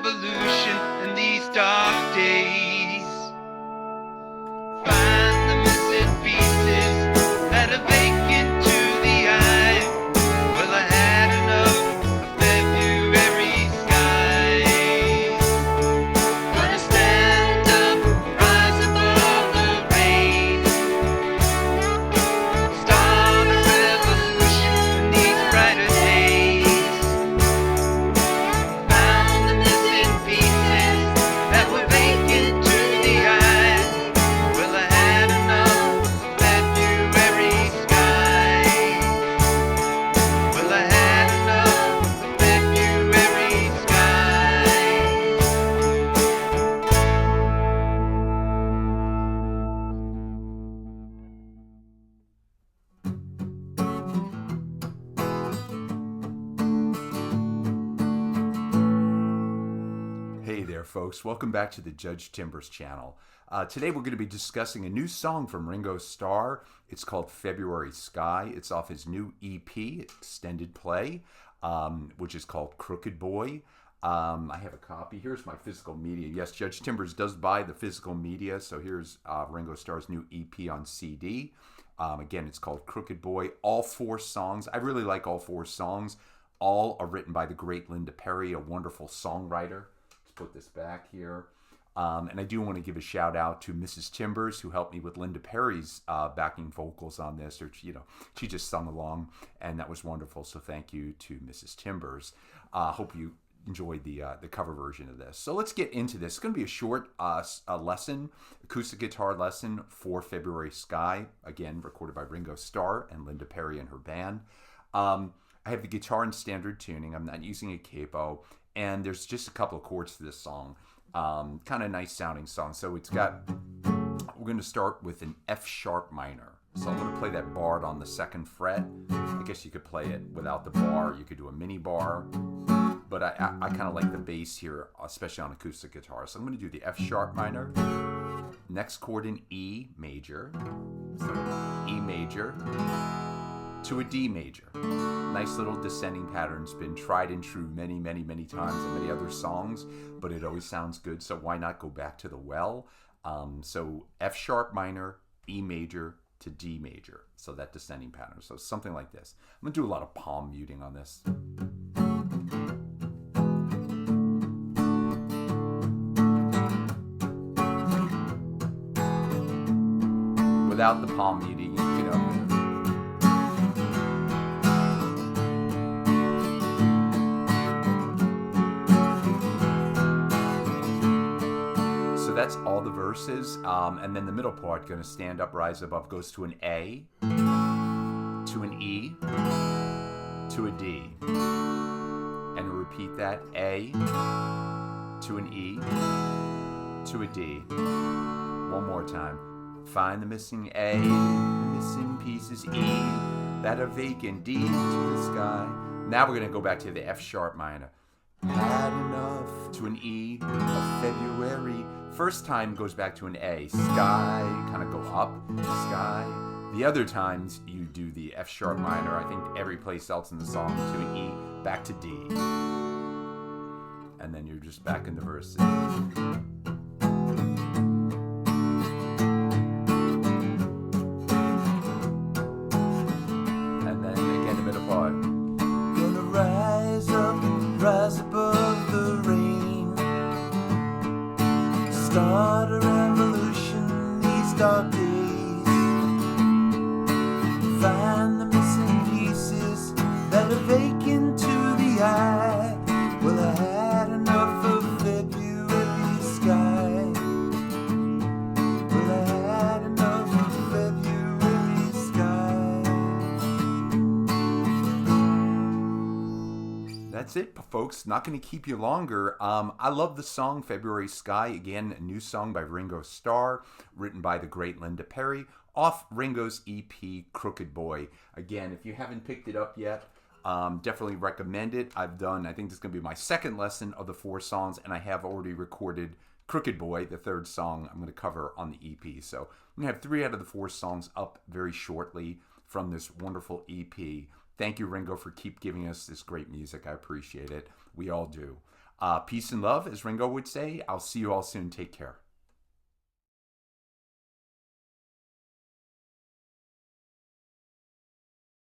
revolution in these dark days. Find the missing pieces that are vacant to the eye. Well, I had enough of February skies. Gonna stand up, rise above the rain. Start a revolution in these brighter days. Found the missing pieces that were vacant to the eye. Well, I had enough of February skies. Well, I had enough of February skies. Hey there, folks. Welcome back to the Judge Timbers channel. Today we're going to be discussing a new song from Ringo Starr. It's called February Sky. It's off his new EP, Extended Play, which is called Crooked Boy. I have a copy. Here's my physical media. Yes, Judge Timbers does buy the physical media, so here's Ringo Starr's new EP on CD. Again, it's called Crooked Boy. All 4 songs. I really like all 4 songs. All are written by the great Linda Perry, a wonderful songwriter. Let's put this back here. And I do want to give a shout out to Mrs. Timbers, who helped me with Linda Perry's backing vocals on this. Or she just sung along, and that was wonderful. So thank you to Mrs. Timbers. Hope you enjoyed the cover version of this. So let's get into this. It's going to be a short lesson, acoustic guitar lesson for February Sky. Again, recorded by Ringo Starr and Linda Perry and her band. I have the guitar in standard tuning. I'm not using a capo. And there's just a couple of chords to this song. Kind of nice sounding song. So we're going to start with an F sharp minor. So I'm going to play that bar on the 2nd fret. I guess you could play it without the bar. You could do a mini bar. But I kind of like the bass here, especially on acoustic guitar. So I'm going to do the F sharp minor. Next chord in E major. So E major to a D major. Nice little descending pattern. It's been tried and true many, many, many times in many other songs, but it always sounds good, so why not go back to the well? So F sharp minor, E major to D major. So that descending pattern. So something like this. I'm going to do a lot of palm muting on this. Without the palm muting, So that's all the verses, and then the middle part, going to stand up, rise above, goes to an A, to an E, to a D, and repeat that, A, to an E, to a D. One more time. Find the missing A, the missing pieces E, that are vacant, D to the sky. Now we're going to go back to the F sharp minor. Had enough to an E of February. First time goes back to an A. Sky, kind of go up, sky. The other times you do the F sharp minor, I think every place else in the song, to an E, back to D. And then you're just back in the verses. And then again the middle part. Gonna rise up, rise above the rain. Start a revolution these dark days. Find the missing pieces that are vacant to the eye. Well, I had enough of February sky. Well, I had enough of February sky. That's it, folks. Not going to keep you longer. I love the song February Sky. Again, a new song by Ringo Starr, written by the great Linda Perry, off Ringo's EP, Crooked Boy. Again, if you haven't picked it up yet, definitely recommend it. I think this is going to be my 2nd lesson of the 4 songs, and I have already recorded Crooked Boy, the 3rd song I'm going to cover on the EP. So I'm going to have 3 out of the 4 songs up very shortly from this wonderful EP. Thank you, Ringo, for keep giving us this great music. I appreciate it. We all do. Peace and love, as Ringo would say. I'll see you all soon. Take care.